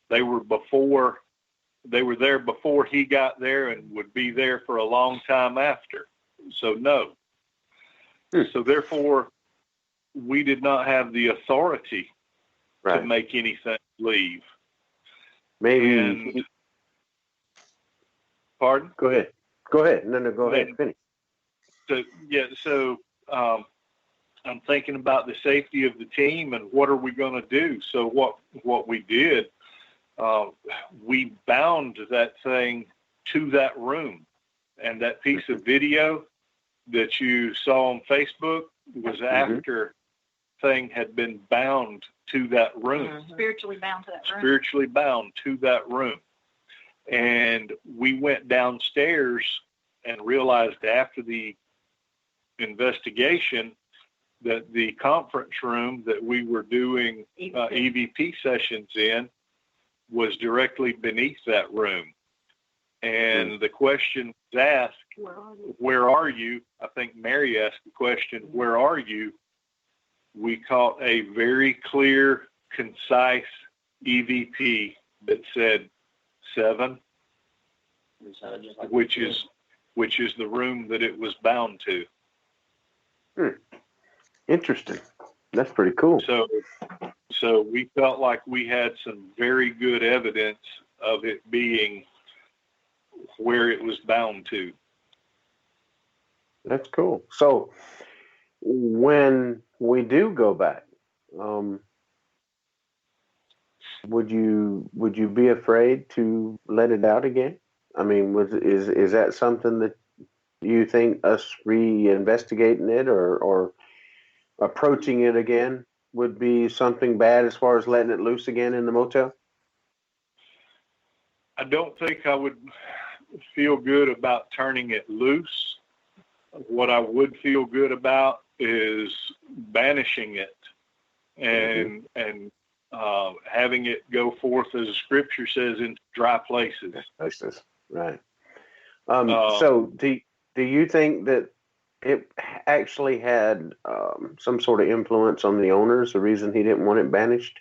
They were there before he got there and would be there for a long time after. So no. So therefore, we did not have the authority to make anything leave. Maybe. Pardon? Go ahead. Go ahead. No, go ahead. Finish. So I'm thinking about the safety of the team and what are we going to do? So what we did, we bound that thing to that room. And that piece of video that you saw on Facebook was after thing had been bound to that room. Spiritually bound to that room. Spiritually bound to that room. And we went downstairs and realized after the investigation that the conference room that we were doing EVP sessions in was directly beneath that room. And the question was asked, where are you? I think Mary asked the question, where are you? We caught a very clear, concise EVP that said 7, which is the room that it was bound to. Interesting. That's pretty cool. So we felt like we had some very good evidence of it being where it was bound to. That's cool. So when we do go back, would you be afraid to let it out again? I mean, is that something that you think us reinvestigating it or approaching it again would be something bad as far as letting it loose again in the motel? I don't think I would feel good about turning it loose. What I would feel good about is banishing it and having it go forth, as the scripture says, into dry places. Right. So do you think that it actually had some sort of influence on the owners, the reason he didn't want it banished?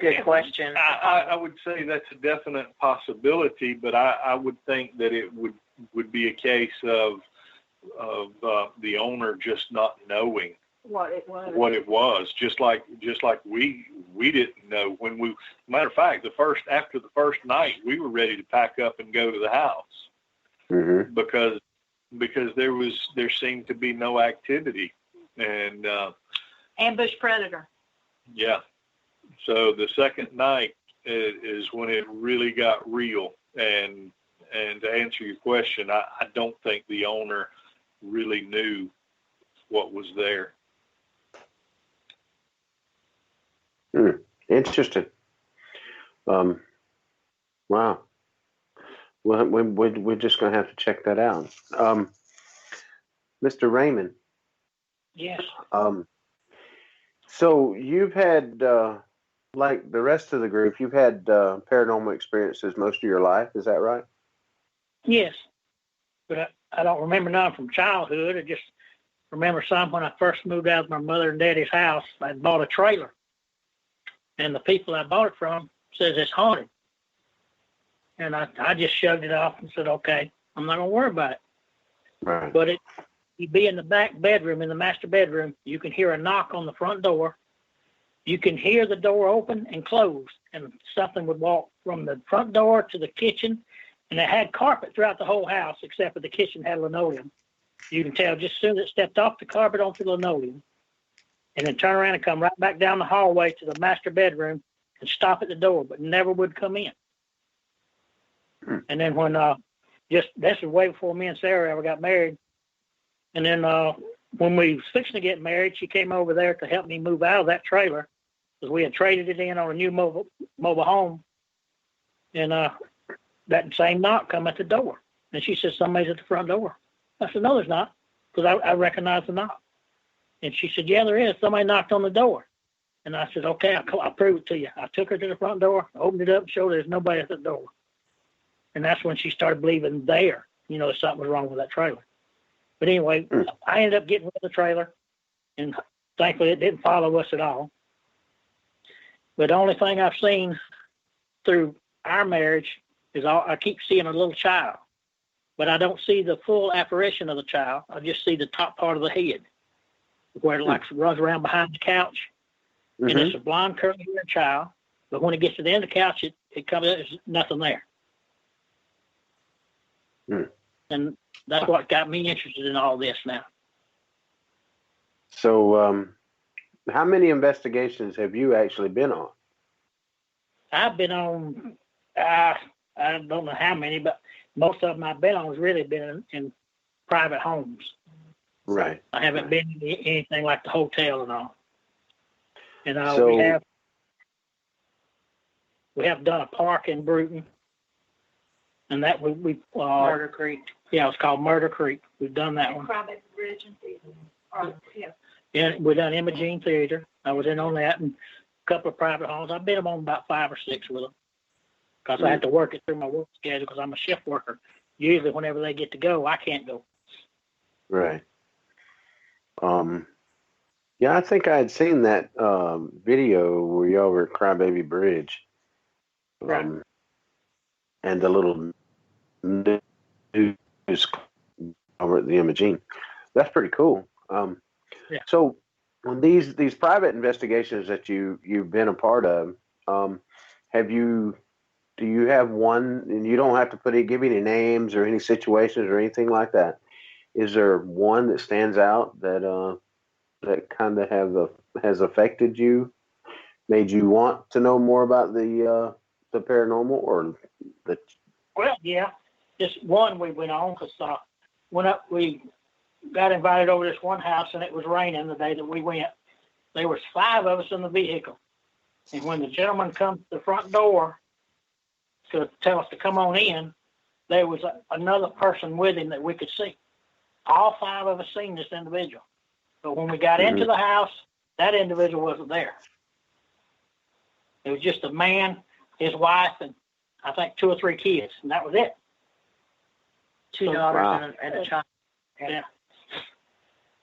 Good question. I would say that's a definite possibility, but I would think that it would be a case of the owner just not knowing what it was. Just like we didn't know when we. Matter of fact, after the first night, we were ready to pack up and go to the house because there seemed to be no activity and ambush predator. Yeah. So the second night is when it really got real. And to answer your question, I don't think the owner really knew what was there. Interesting. Wow. Well, we're just going to have to check that out. Mr. Raymond. Yes. So you've had, like the rest of the group, you've had paranormal experiences most of your life. Is that right? Yes. But I don't remember none from childhood. I just remember some when I first moved out of my mother and daddy's house. I bought a trailer. And the people I bought it from says it's haunted. And I just shoved it off and said, okay, I'm not going to worry about it. Right. But you'd be in the back bedroom, in the master bedroom. You can hear a knock on the front door. You can hear the door open and close, and something would walk from the front door to the kitchen, and it had carpet throughout the whole house, except for the kitchen had linoleum. You can tell just as soon as it stepped off the carpet onto the linoleum, and then turn around and come right back down the hallway to the master bedroom and stop at the door, but never would come in. And then when this was way before me and Sarah ever got married. And then when we was fixing to get married, she came over there to help me move out of that trailer because we had traded it in on a new mobile home. And that same knock come at the door. And she said, somebody's at the front door. I said, no, there's not, because I recognized the knock. And she said, yeah, there is. Somebody knocked on the door. And I said, okay, I'll prove it to you. I took her to the front door, opened it up, and showed her there's nobody at the door. And that's when she started believing that something was wrong with that trailer. But anyway, I ended up getting rid of the trailer, and thankfully it didn't follow us at all. But the only thing I've seen through our marriage is I keep seeing a little child, but I don't see the full apparition of the child. I just see the top part of the head, where it like runs around behind the couch, and it's a blonde curly-haired child. But when it gets to the end of the couch, it comes out, there's nothing there. And that's what got me interested in all this now. So, how many investigations have you actually been on? I've been on, I don't know how many, but most of them I've been on has really been in private homes. Right. I haven't been in anything like the hotel and all. And So, we have done a park in Bruton, and that we Murder Creek. Yeah, it's called Murder Creek. We've done that one. Private Bridge and Theater. Yeah, we've done Imogene Theater. I was in on that, and a couple of private homes. I've been on about 5 or 6 with them, because I have to work it through my work schedule, because I'm a shift worker. Usually whenever they get to go, I can't go. Right. Yeah, I think I had seen that video where y'all were at Crybaby Bridge. Right. And the little news over at the Imogene. That's pretty cool. Yeah. So on these private investigations that you've been a part of, do you have one, and you don't have to give any names or any situations or anything like that. Is there one that stands out that kind of has affected you, made you want to know more about the paranormal, or the? Well, yeah, just one we went on, because we got invited over to this one house, and it was raining the day that we went. There was 5 of us in the vehicle, and when the gentleman comes to the front door to tell us to come on in, there was another person with him that we could see. All 5 of us seen this individual, but when we got into the house, that individual wasn't there. It was just a man, his wife, and I think 2 or 3 kids, and that was it. 2 daughters and a child. Yeah.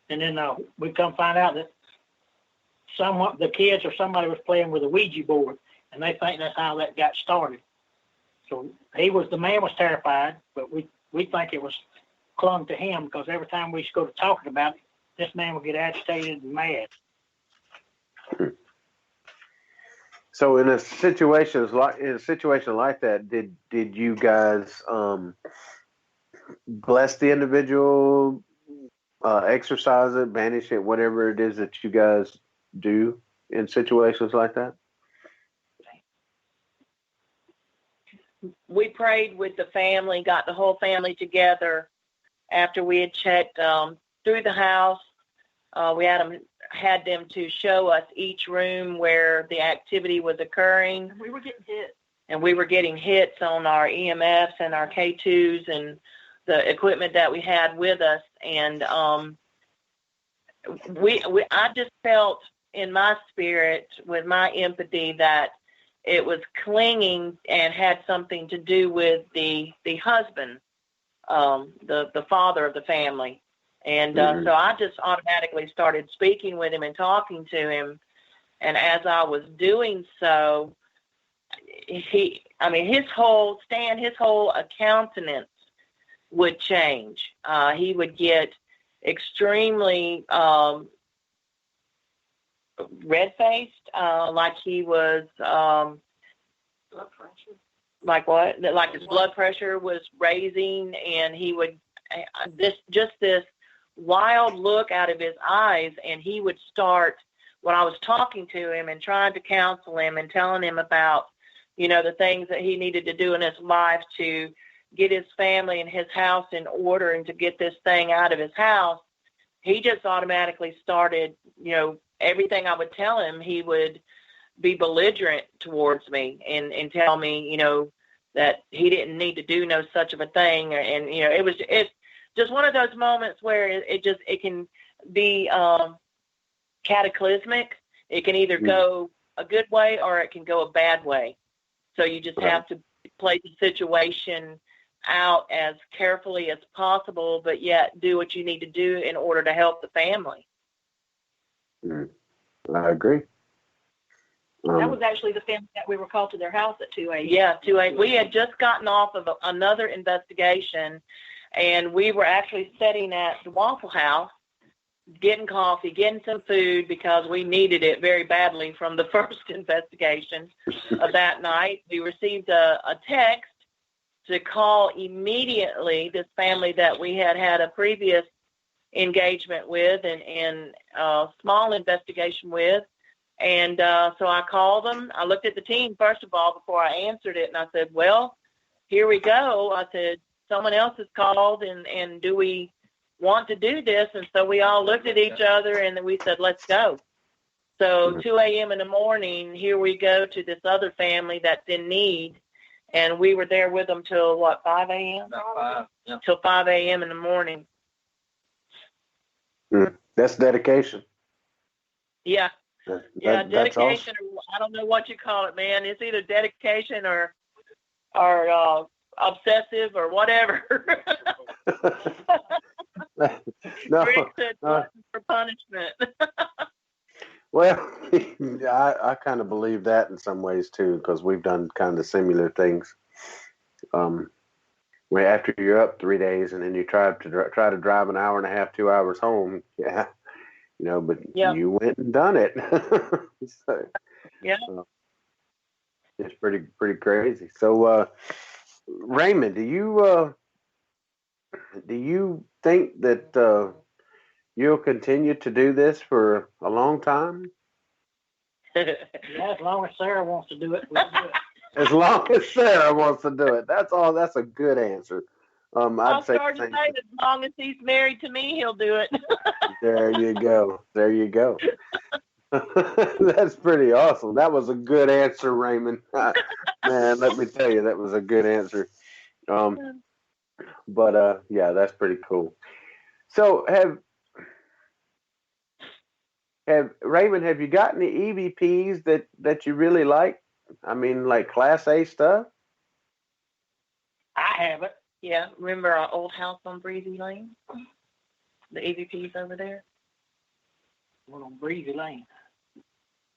And then we come find out that the kids or somebody was playing with a Ouija board, and they think that's how that got started. So the man was terrified, but we think it was clung to him, because every time we go to talking about it, this man would get agitated and mad. So in a situation like that, did you guys bless the individual, exercise it, banish it, whatever it is that you guys do in situations like that? We prayed with the family, got the whole family together after we had checked through the house. We had them to show us each room where the activity was occurring. We were getting hit. And we were getting hits on our EMFs and our K2s and the equipment that we had with us. And I just felt in my spirit, with my empathy, that it was clinging and had something to do with the husband, the father of the family. And so I just automatically started speaking with him and talking to him. And as I was doing so, his whole countenance would change. He would get extremely red-faced, like he was blood pressure. Like what? Like his blood pressure was raising, and he would this wild look out of his eyes, and he would start, when I was talking to him and trying to counsel him and telling him about, the things that he needed to do in his life to get his family and his house in order and to get this thing out of his house, he just automatically started, everything I would tell him, he would be belligerent towards me and tell me, that he didn't need to do no such of a thing. And, it's just one of those moments where it can be cataclysmic. It can either go a good way or it can go a bad way. So you just have to play the situation out as carefully as possible, but yet do what you need to do in order to help the family. I agree. That was actually the family that we were called to their house at 2 a.m. Yeah, 2 a.m. We had just gotten off of another investigation, and we were actually sitting at the Waffle House, getting coffee, getting some food, because we needed it very badly from the first investigation of that night. We received a text to call immediately this family that we had had a previous engagement with and small investigation with. And so I called them. I looked at the team, first of all, before I answered it, and I said, well, here we go. I said, someone else has called, and do we want to do this? And so we all looked at each other, and then we said, let's go. So 2 a.m. in the morning, here we go to this other family that's in need. And we were there with them till, 5 a.m.? About 5, yeah. Till 5 a.m. in the morning. That's dedication. Yeah. Yeah, That's dedication. awesome. I don't know what you call it, man. It's either dedication or obsessive or whatever. No, Rick said for punishment. well, I kind of believe that in some ways too, because we've done kind of similar things. Where after you're up 3 days and then you try to drive an hour and a half, 2 hours home, yeah, but you went and done it. So, yeah, it's pretty crazy. So, Raymond, do you think that you'll continue to do this for a long time? Yeah, as long as Sarah wants to do it, we'll do it. As long as Sarah wants to do it. That's all. That's a good answer. I'll start to say as long as he's married to me, he'll do it. There you go. There you go. That's pretty awesome. That was a good answer, Raymond. Man, let me tell you, that was a good answer. But yeah, that's pretty cool. So Raymond, have you got any EVPs that you really like? I mean, like Class A stuff? I haven't. Yeah, remember our old house on Breezy Lane? The EVPs over there? We're on Breezy Lane.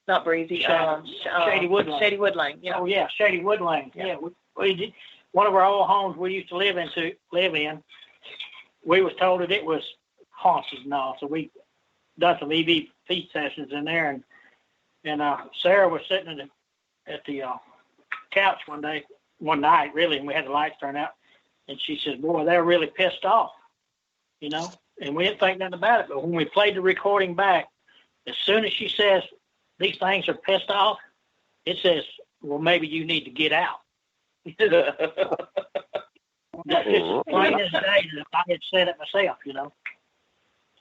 Not Breezy, Shady Wood Lane. Shady Wood Lane, yeah. Oh, yeah, Shady Wood Lane. Yeah, we did. One of our old homes we used to live in, we was told that it was haunted and all, so we done some EVP sessions in there, and Sarah was sitting at the couch one night, really, and we had the lights turned out, and she said, boy, they're really pissed off, and we didn't think nothing about it, but when we played the recording back, as soon as she says these things are pissed off, it says, well, maybe you need to get out. That's just plain as day that I had said it myself,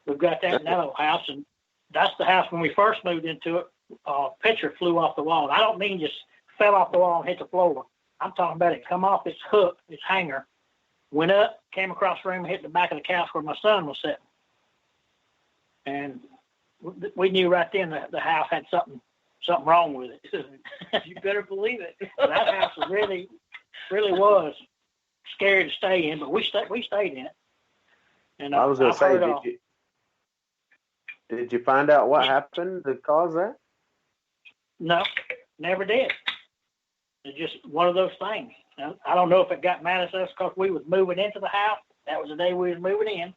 We've got that in that old house, and that's the house when we first moved into it. A picture flew off the wall. I don't mean just fell off the wall and hit the floor. I'm talking about it come off its hook, its hanger, went up, came across the room, and hit the back of the couch where my son was sitting. And we knew right then that the house had something wrong with it. You better believe it. That house really was scary to stay in, but we stayed in it. And I was going to say, did you find out what happened that caused that? No, never did. It's just one of those things. I don't know if it got mad at us because we was moving into the house. That was the day we was moving in,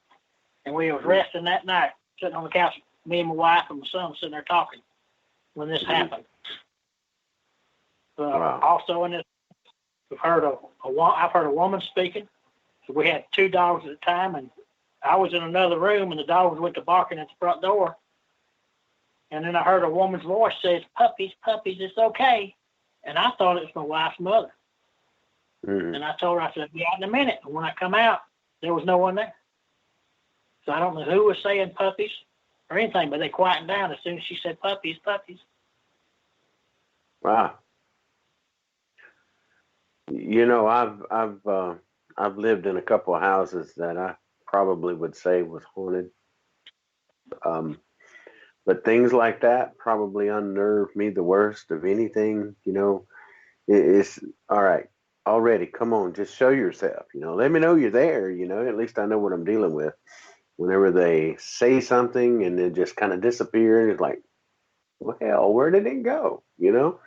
and we was resting that night, sitting on the couch. Me and my wife and my son sitting there talking when this happened. Wow. Also in this, I've heard a woman speaking. So we had 2 dogs at a time, and I was in another room, and the dogs went to barking at the front door. And then I heard a woman's voice says, puppies, it's okay. And I thought it was my wife's mother. Mm-hmm. And I told her, I said, I'll be out in a minute. And when I come out, there was no one there. So I don't know who was saying puppies or anything, but they quieted down as soon as she said puppies. Wow. I've lived in a couple of houses that I probably would say was haunted. But things like that probably unnerve me the worst of anything. It's all right already. Come on, just show yourself. Let me know you're there. At least I know what I'm dealing with. Whenever they say something and then just kind of disappear, and it's like, well, hell, where did it go? You know?